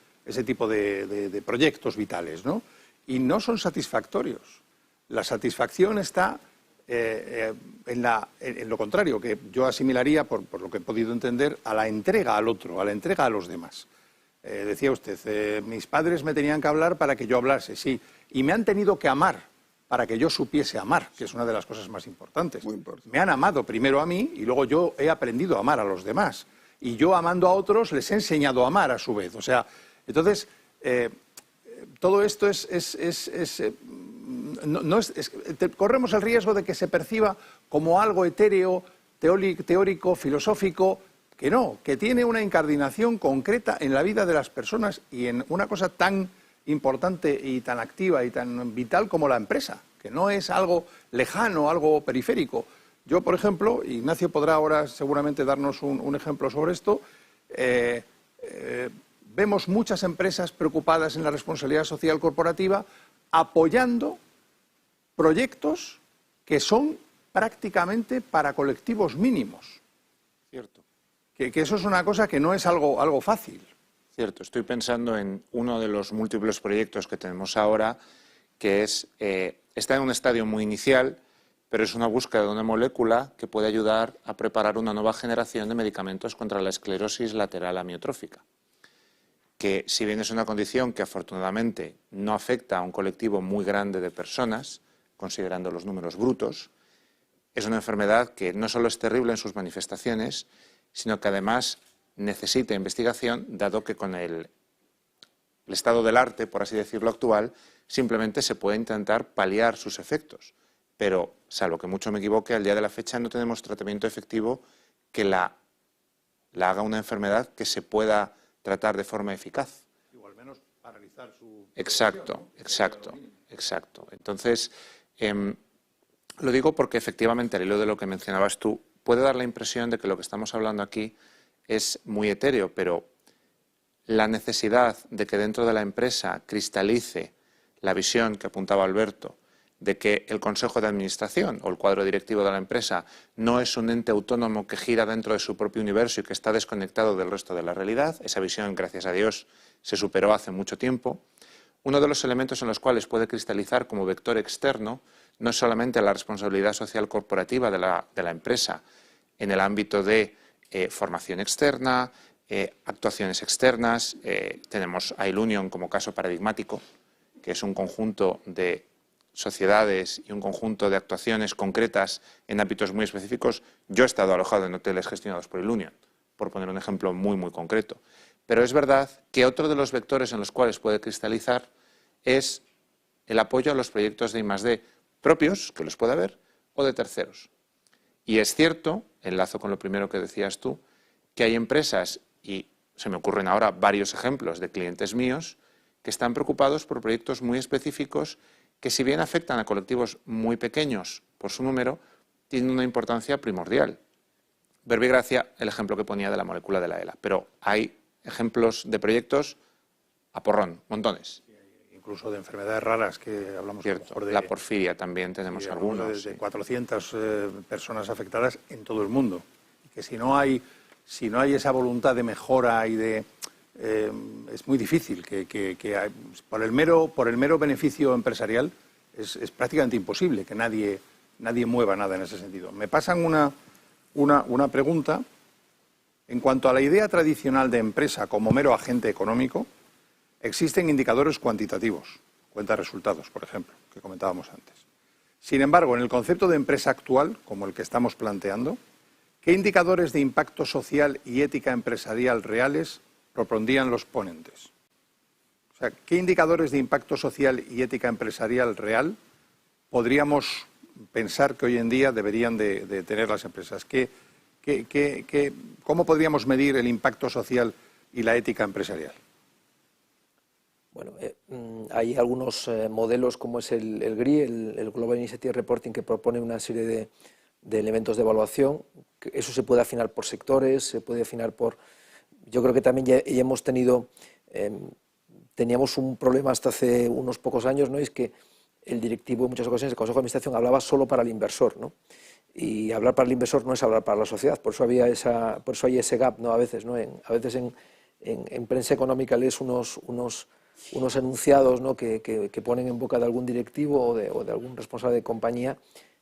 proyectos vitales, ¿no? Y no son satisfactorios. La satisfacción está en lo contrario, que yo asimilaría, por lo que he podido entender, a la entrega al otro, a la entrega a los demás. Decía usted, mis padres me tenían que hablar para que yo hablase, sí, y me han tenido que amar para que yo supiese amar, que es una de las cosas más importantes. Muy importante. Me han amado primero a mí y luego yo he aprendido a amar a los demás. Y yo, amando a otros, les he enseñado a amar a su vez. O sea, entonces, todo esto corremos el riesgo de que se perciba como algo etéreo, teórico, filosófico, que no, que tiene una incardinación concreta en la vida de las personas y en una cosa tan importante y tan activa y tan vital como la empresa, que no es algo lejano, algo periférico. Yo, por ejemplo, Ignacio podrá ahora seguramente darnos un ejemplo sobre esto, vemos muchas empresas preocupadas en la responsabilidad social corporativa apoyando proyectos que son prácticamente para colectivos mínimos. Cierto. Que eso es una cosa que no es algo fácil. Cierto, estoy pensando en uno de los múltiples proyectos que tenemos ahora, que está en un estadio muy inicial, pero es una búsqueda de una molécula que puede ayudar a preparar una nueva generación de medicamentos contra la esclerosis lateral amiotrófica, que si bien es una condición que afortunadamente no afecta a un colectivo muy grande de personas, considerando los números brutos, es una enfermedad que no solo es terrible en sus manifestaciones, sino que además necesita investigación, dado que con el estado del arte, por así decirlo, actual, simplemente se puede intentar paliar sus efectos. Pero, salvo que mucho me equivoque, al día de la fecha no tenemos tratamiento efectivo que la haga una enfermedad que se pueda tratar de forma eficaz. O al menos paralizar su... Exacto. Entonces, lo digo porque efectivamente, al hilo de lo que mencionabas tú, puede dar la impresión de que lo que estamos hablando aquí es muy etéreo, pero la necesidad de que dentro de la empresa cristalice la visión que apuntaba Alberto, de que el Consejo de Administración o el cuadro directivo de la empresa no es un ente autónomo que gira dentro de su propio universo y que está desconectado del resto de la realidad. Esa visión, gracias a Dios, se superó hace mucho tiempo. Uno de los elementos en los cuales puede cristalizar como vector externo no es solamente la responsabilidad social corporativa de la empresa en el ámbito de formación externa, actuaciones externas. Tenemos a Ilunion como caso paradigmático, que es un conjunto de sociedades y un conjunto de actuaciones concretas en ámbitos muy específicos. Yo he estado alojado en hoteles gestionados por Ilunion, por poner un ejemplo muy, muy concreto. Pero es verdad que otro de los vectores en los cuales puede cristalizar es el apoyo a los proyectos de I+D propios, que los puede haber, o de terceros. Y es cierto, enlazo con lo primero que decías tú, que hay empresas, y se me ocurren ahora varios ejemplos de clientes míos, que están preocupados por proyectos muy específicos que, si bien afectan a colectivos muy pequeños por su número, tienen una importancia primordial. Verbigracia, el ejemplo que ponía de la molécula de la ELA, pero hay ejemplos de proyectos a porrón, montones. incluso de enfermedades raras, que hablamos a lo mejor de la porfiria también tenemos algunos. De 400 personas afectadas en todo el mundo. Y que si no hay esa voluntad de mejora y de... es muy difícil que por el mero beneficio empresarial es prácticamente imposible que nadie mueva nada en ese sentido. Me pasan una pregunta. En cuanto a la idea tradicional de empresa como mero agente económico, existen indicadores cuantitativos, cuenta de resultados, por ejemplo, que comentábamos antes. Sin embargo, en el concepto de empresa actual, como el que estamos planteando, ¿qué indicadores de impacto social y ética empresarial reales propondrían los ponentes? O sea, ¿qué indicadores de impacto social y ética empresarial real podríamos pensar que hoy en día deberían de tener las empresas? ¿Cómo podríamos medir el impacto social y la ética empresarial? Bueno, hay algunos modelos como es el GRI, el Global Initiative Reporting, que propone una serie de elementos de evaluación. Eso se puede afinar por sectores, se puede afinar por... Yo creo que también ya hemos tenido... teníamos un problema hasta hace unos pocos años, ¿no? Es que el directivo en muchas ocasiones, el Consejo de Administración, hablaba solo para el inversor, ¿no? Y hablar para el inversor no es hablar para la sociedad, por eso hay ese gap, ¿no? A veces, ¿no? A veces en prensa económica lees unos enunciados, ¿no? que ponen en boca de algún directivo o de algún responsable de compañía,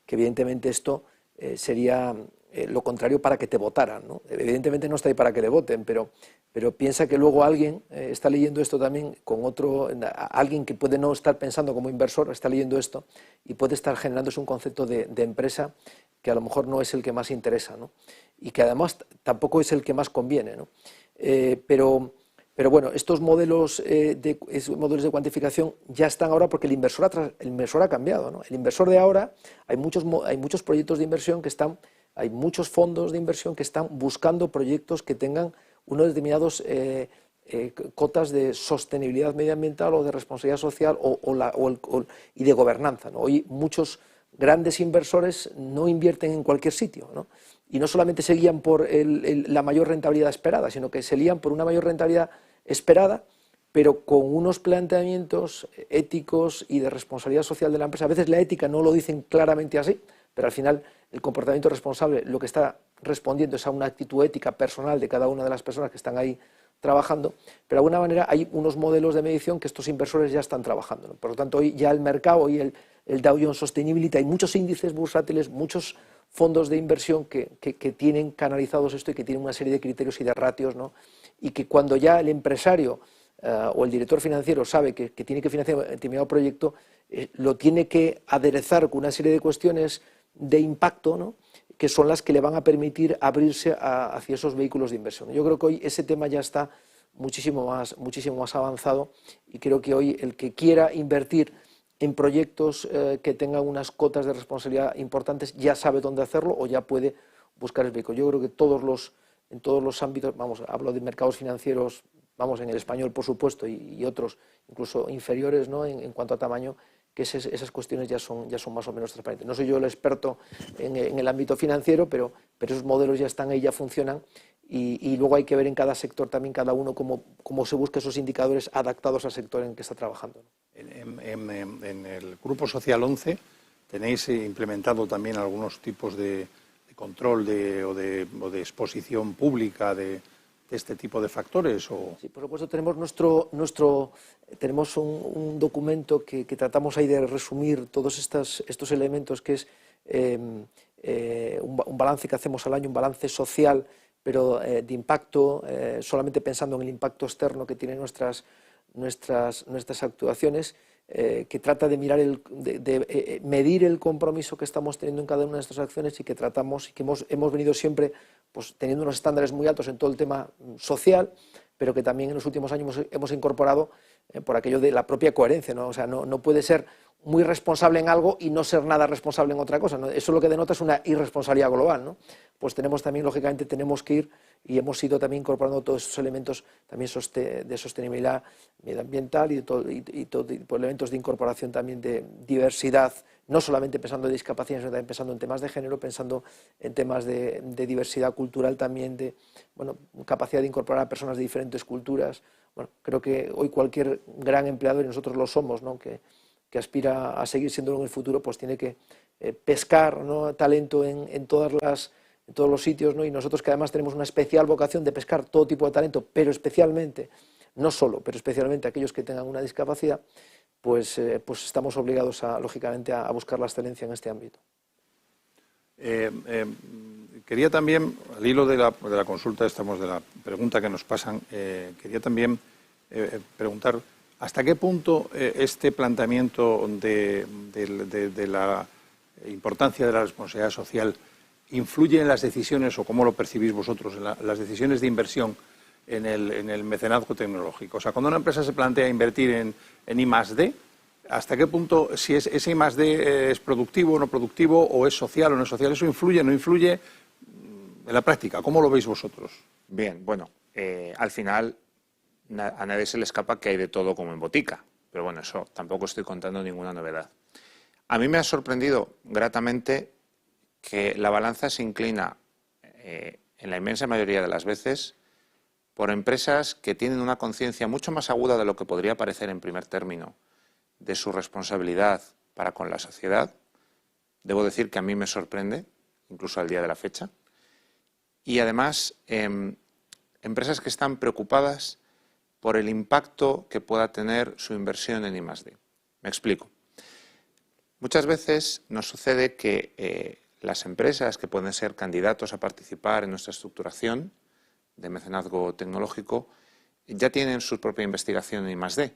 que evidentemente esto sería lo contrario para que te votaran, ¿no? Evidentemente no está ahí para que le voten, pero piensa que luego alguien está leyendo esto también alguien que puede no estar pensando como inversor, está leyendo esto y puede estar generándose un concepto de empresa que a lo mejor no es el que más interesa, ¿no? Y que además tampoco es el que más conviene, ¿no? Pero bueno, estos modelos de cuantificación ya están ahora porque el inversor ha cambiado, ¿no? El inversor de ahora, hay muchos proyectos de inversión hay muchos fondos de inversión que están buscando proyectos que tengan unos determinados cotas de sostenibilidad medioambiental o de responsabilidad social y de gobernanza, ¿no? Hoy muchos grandes inversores no invierten en cualquier sitio, ¿no? Y no solamente se guían por la mayor rentabilidad esperada, sino que se guían por una mayor rentabilidad esperada, pero con unos planteamientos éticos y de responsabilidad social de la empresa. A veces la ética no lo dicen claramente así, pero al final el comportamiento responsable lo que está respondiendo es a una actitud ética personal de cada una de las personas que están ahí trabajando, pero de alguna manera hay unos modelos de medición que estos inversores ya están trabajando, ¿no? Por lo tanto, hoy ya el mercado y el Dow Jones Sustainability, hay muchos índices bursátiles, muchos fondos de inversión que tienen canalizados esto y que tienen una serie de criterios y de ratios, ¿no? Y que cuando ya el empresario o el director financiero sabe que tiene que financiar un determinado proyecto, lo tiene que aderezar con una serie de cuestiones de impacto, ¿no? Que son las que le van a permitir abrirse hacia esos vehículos de inversión. Yo creo que hoy ese tema ya está muchísimo más avanzado y creo que hoy el que quiera invertir en proyectos que tengan unas cotas de responsabilidad importantes ya sabe dónde hacerlo o ya puede buscar el vehículo. Yo creo que en todos los ámbitos, hablo de mercados financieros, en el español por supuesto y otros incluso inferiores, ¿no? en cuanto a tamaño, que esas cuestiones ya son más o menos transparentes. No soy yo el experto en el ámbito financiero, pero esos modelos ya están ahí, ya funcionan y luego hay que ver en cada sector también, cada uno, cómo se busca esos indicadores adaptados al sector en que está trabajando, ¿no? En el Grupo Social 11 tenéis implementado también algunos tipos de control o de exposición pública de este tipo de factores. Sí, por supuesto, tenemos tenemos un documento que tratamos ahí de resumir todos estos elementos, que es un balance que hacemos al año, un balance social, pero de impacto, solamente pensando en el impacto externo que tienen nuestras actuaciones, que trata de mirar medir el compromiso que estamos teniendo en cada una de nuestras acciones y que tratamos y que hemos venido siempre pues, teniendo unos estándares muy altos en todo el tema social, pero que también en los últimos años hemos incorporado por aquello de la propia coherencia, ¿no? O sea, no puede ser muy responsable en algo y no ser nada responsable en otra cosa, ¿no? Eso lo que denota es una irresponsabilidad global, ¿no? Pues lógicamente tenemos que ir y hemos ido también incorporando todos esos elementos también de sostenibilidad medioambiental y por elementos de incorporación también de diversidad, no solamente pensando en discapacidad, sino también pensando en temas de género, pensando en temas de diversidad cultural también, capacidad de incorporar a personas de diferentes culturas Bueno, creo que hoy cualquier gran empleador, y nosotros lo somos, ¿no?, que aspira a seguir siendo en el futuro, pues tiene que pescar, ¿no?, talento en todos los sitios, ¿no? Y nosotros, que además tenemos una especial vocación de pescar todo tipo de talento, pero especialmente, no solo, pero especialmente aquellos que tengan una discapacidad, pues estamos obligados, lógicamente, a buscar la excelencia en este ámbito. Quería también, al hilo de la consulta, de la pregunta que nos pasan, quería también preguntar hasta qué punto este planteamiento de la importancia de la responsabilidad social influye en las decisiones, o cómo lo percibís vosotros, en las decisiones de inversión en el mecenazgo tecnológico. O sea, cuando una empresa se plantea invertir en I+D, ¿hasta qué punto, si ese I+D es productivo o no productivo, o es social o no es social, eso influye o no influye en la práctica? ¿Cómo lo veis vosotros? Bien, bueno, al final a nadie se le escapa que hay de todo como en botica, pero bueno, eso tampoco estoy contando ninguna novedad. A mí me ha sorprendido gratamente que la balanza se inclina en la inmensa mayoría de las veces por empresas que tienen una conciencia mucho más aguda de lo que podría parecer en primer término de su responsabilidad para con la sociedad. Debo decir que a mí me sorprende, incluso al día de la fecha. Y además, empresas que están preocupadas por el impacto que pueda tener su inversión en I+D. Me explico. Muchas veces nos sucede que las empresas que pueden ser candidatos a participar en nuestra estructuración de mecenazgo tecnológico ya tienen su propia investigación en I+D.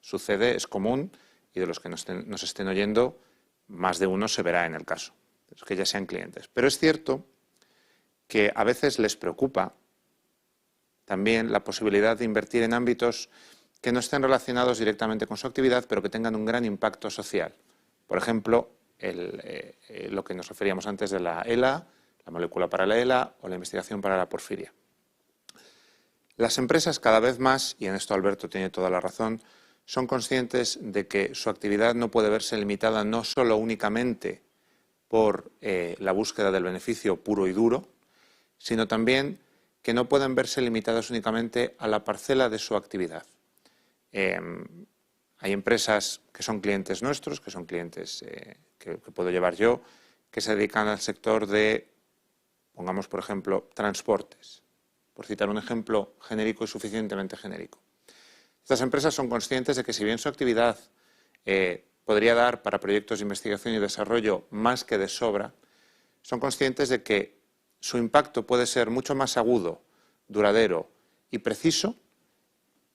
Sucede, es común, y de los que nos estén oyendo, más de uno se verá en el caso, los que ya sean clientes. Pero es cierto que a veces les preocupa también la posibilidad de invertir en ámbitos que no estén relacionados directamente con su actividad, pero que tengan un gran impacto social. Por ejemplo, lo que nos referíamos antes de la ELA, la molécula para la ELA o la investigación para la porfiria. Las empresas cada vez más, y en esto Alberto tiene toda la razón, son conscientes de que su actividad no puede verse limitada no solo únicamente por la búsqueda del beneficio puro y duro, sino también que no pueden verse limitadas únicamente a la parcela de su actividad. Hay empresas que son clientes nuestros, que son clientes que puedo llevar yo, que se dedican al sector de, pongamos por ejemplo, transportes, por citar un ejemplo genérico y suficientemente genérico. Estas empresas son conscientes de que si bien su actividad podría dar para proyectos de investigación y desarrollo más que de sobra, son conscientes de que su impacto puede ser mucho más agudo, duradero y preciso,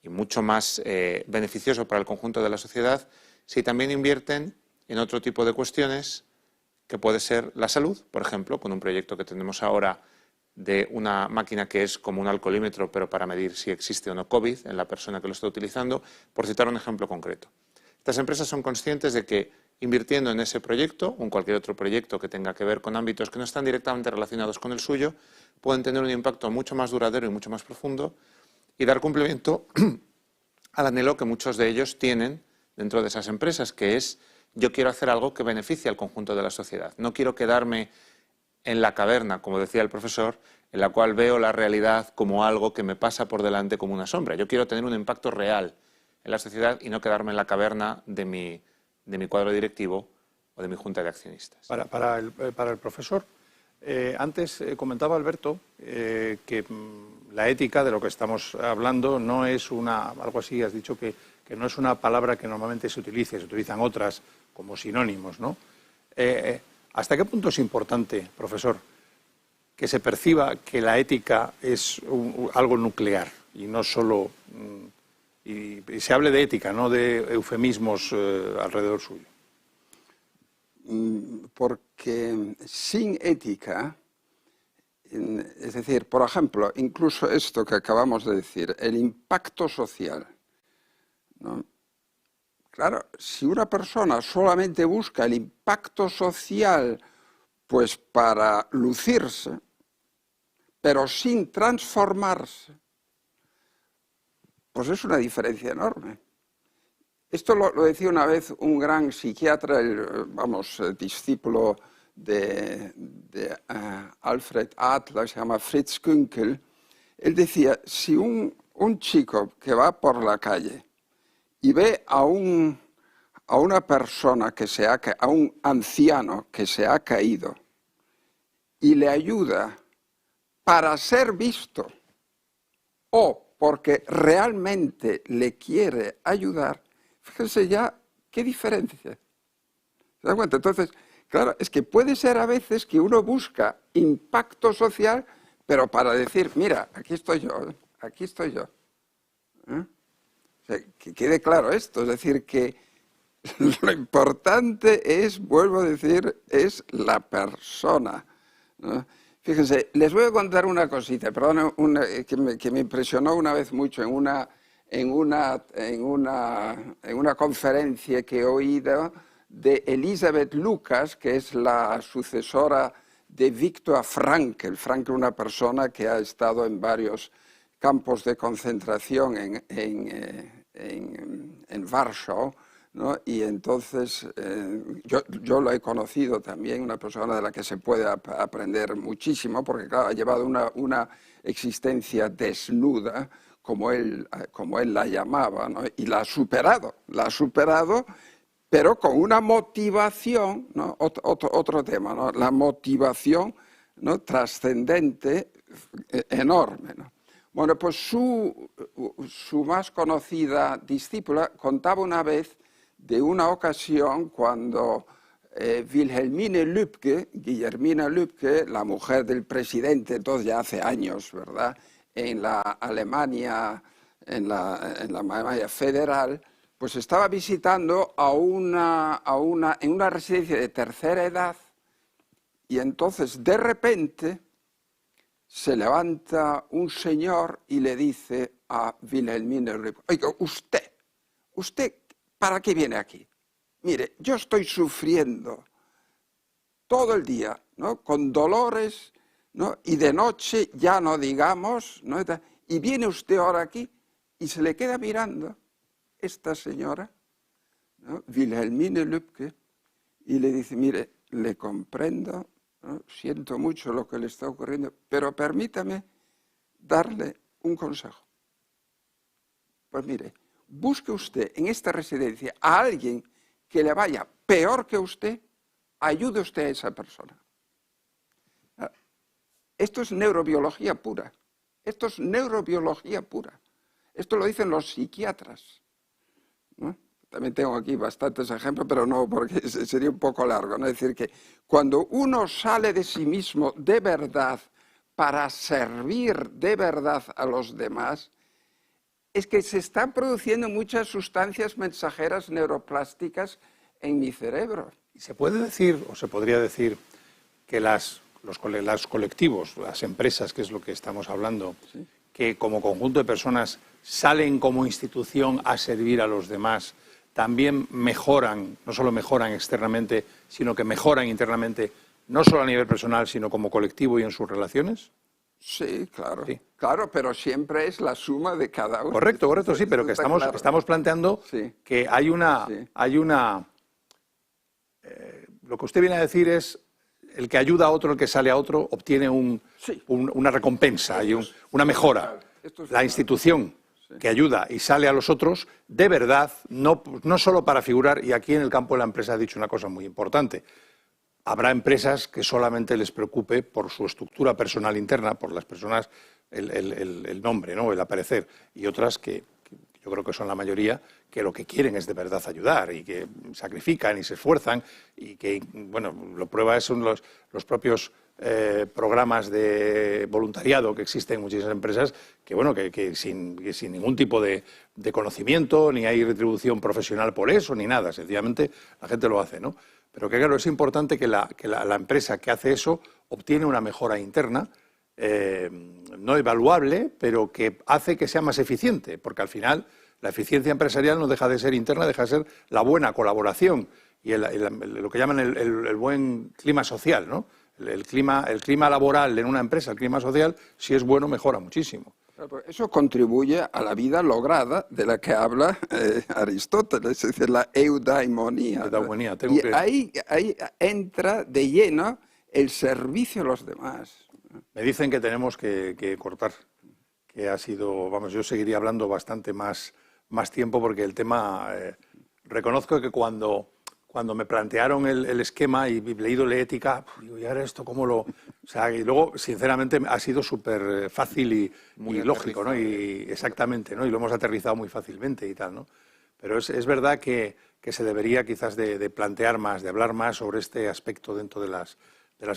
y mucho más beneficioso para el conjunto de la sociedad si también invierten en otro tipo de cuestiones que puede ser la salud, por ejemplo, con un proyecto que tenemos ahora de una máquina que es como un alcoholímetro, pero para medir si existe o no COVID en la persona que lo está utilizando, por citar un ejemplo concreto. Estas empresas son conscientes de que invirtiendo en ese proyecto o en cualquier otro proyecto que tenga que ver con ámbitos que no están directamente relacionados con el suyo, pueden tener un impacto mucho más duradero y mucho más profundo y dar cumplimiento al anhelo que muchos de ellos tienen dentro de esas empresas, que es: yo quiero hacer algo que beneficie al conjunto de la sociedad. No quiero quedarme en la caverna, como decía el profesor, en la cual veo la realidad como algo que me pasa por delante como una sombra. Yo quiero tener un impacto real en la sociedad y no quedarme en la caverna de mi cuadro directivo o de mi junta de accionistas. Para el profesor, antes comentaba Alberto que la ética de lo que estamos hablando no es algo así, has dicho que no es una palabra que normalmente se utilizan otras como sinónimos, ¿no? ¿Hasta qué punto es importante, profesor, que se perciba que la ética es algo nuclear y no solo... y se hable de ética, no de eufemismos alrededor suyo? Porque sin ética, es decir, por ejemplo, incluso esto que acabamos de decir, el impacto social, ¿no? Claro, si una persona solamente busca el impacto social pues para lucirse, pero sin transformarse, pues es una diferencia enorme. Esto lo decía una vez un gran psiquiatra, discípulo de Alfred Adler, se llama Fritz Künkel. Él decía, si un un chico que va por la calle y ve a una persona a un anciano que se ha caído y le ayuda para ser visto o porque realmente le quiere ayudar, fíjense ya qué diferencia. ¿Se dan cuenta? Entonces, claro, es que puede ser a veces que uno busca impacto social, pero para decir, mira, aquí estoy yo, aquí estoy yo. O sea, que quede claro esto, es decir, que lo importante es, vuelvo a decir, es la persona, ¿no? Fíjense, les voy a contar una cosita, perdón, que me impresionó una vez mucho en una conferencia que he oído de Elizabeth Lucas, que es la sucesora de Viktor Frankl. Frankl, una persona que ha estado en varios campos de concentración en Warsaw, ¿no? Y entonces yo lo he conocido también, una persona de la que se puede aprender muchísimo, porque claro, ha llevado una existencia desnuda, como él la llamaba, ¿no? Y la ha superado, pero con una motivación, ¿no? Otro tema, ¿no? La motivación, ¿no? Trascendente, enorme, ¿no? Bueno, pues su más conocida discípula contaba una vez de una ocasión cuando Wilhelmine Lübke, Guillermina Lübke, la mujer del presidente, entonces ya hace años, ¿verdad?, en la Alemania, en la Alemania federal, pues estaba visitando en una residencia de tercera edad, y entonces de repente se levanta un señor y le dice a Wilhelmine Lübke, oiga, usted, ¿para qué viene aquí? Mire, yo estoy sufriendo todo el día, ¿no?, con dolores, ¿no?, y de noche ya no digamos, ¿no?, y viene usted ahora aquí y se le queda mirando esta señora, ¿no?, Wilhelmine Lübke, y le dice, mire, le comprendo, ¿no?, siento mucho lo que le está ocurriendo, pero permítame darle un consejo. Pues mire, busque usted en esta residencia a alguien que le vaya peor que usted, ayude usted a esa persona. Esto es neurobiología pura. Esto es neurobiología pura. Esto lo dicen los psiquiatras, ¿no? También tengo aquí bastantes ejemplos, pero no, porque sería un poco largo, ¿no? Es decir, que cuando uno sale de sí mismo de verdad para servir de verdad a los demás, es que se están produciendo muchas sustancias mensajeras neuroplásticas en mi cerebro. ¿Y se puede decir, o se podría decir, que los colectivos, las empresas, que es lo que estamos hablando, sí, que como conjunto de personas salen como institución a servir a los demás, también mejoran, no solo mejoran externamente, sino que mejoran internamente, no solo a nivel personal, sino como colectivo y en sus relaciones? Sí, claro. Sí. Claro, pero siempre es la suma de cada uno. Correcto, sí, pero que estamos planteando, sí, que hay una... lo que usted viene a decir es el que ayuda a otro, el que sale a otro, obtiene una recompensa y una mejora. La institución que ayuda y sale a los otros, de verdad, no solo para figurar, y aquí en el campo de la empresa ha dicho una cosa muy importante, habrá empresas que solamente les preocupe por su estructura personal interna, por las personas, el nombre, ¿no?, el aparecer, y otras que yo creo que son la mayoría, que lo que quieren es de verdad ayudar y que sacrifican y se esfuerzan y que, bueno, lo prueba son los propios programas de voluntariado que existen en muchísimas empresas que, bueno, que sin ningún tipo de conocimiento, ni hay retribución profesional por eso, ni nada, sencillamente la gente lo hace, ¿no? Pero que, claro, es importante que la empresa que hace eso obtiene una mejora interna, no evaluable, pero que hace que sea más eficiente, porque al final la eficiencia empresarial no deja de ser interna, deja de ser la buena colaboración y lo que llaman el buen clima social, ¿no? El clima laboral en una empresa, el clima social, si es bueno, mejora muchísimo. Eso contribuye a la vida lograda de la que habla Aristóteles, es decir, la eudaimonía. Y ahí entra de lleno el servicio a los demás. Me dicen que tenemos que cortar, que ha sido, vamos, yo seguiría hablando bastante más tiempo porque el tema, reconozco que cuando me plantearon el esquema y leído la ética, digo, ¿y ahora esto cómo lo...? O sea, y luego, sinceramente, ha sido súper fácil y lógico, ¿no? Y exactamente, ¿no? Y lo hemos aterrizado muy fácilmente y tal, ¿no? Pero es verdad que se debería quizás de plantear más, de hablar más sobre este aspecto dentro de las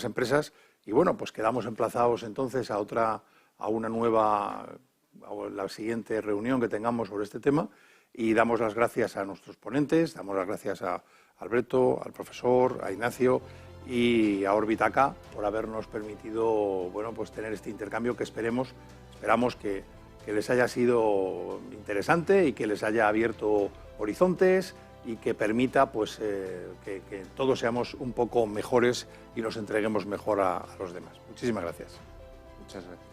empresas. Y bueno, pues quedamos emplazados entonces a una nueva, a la siguiente reunión que tengamos sobre este tema, y damos las gracias a nuestros ponentes, damos las gracias a Alberto, al profesor, a Ignacio y a Orbitaca por habernos permitido, bueno, pues tener este intercambio que esperamos que les haya sido interesante y que les haya abierto horizontes y que permita pues, que todos seamos un poco mejores y nos entreguemos mejor a los demás. Muchísimas gracias. Muchas gracias.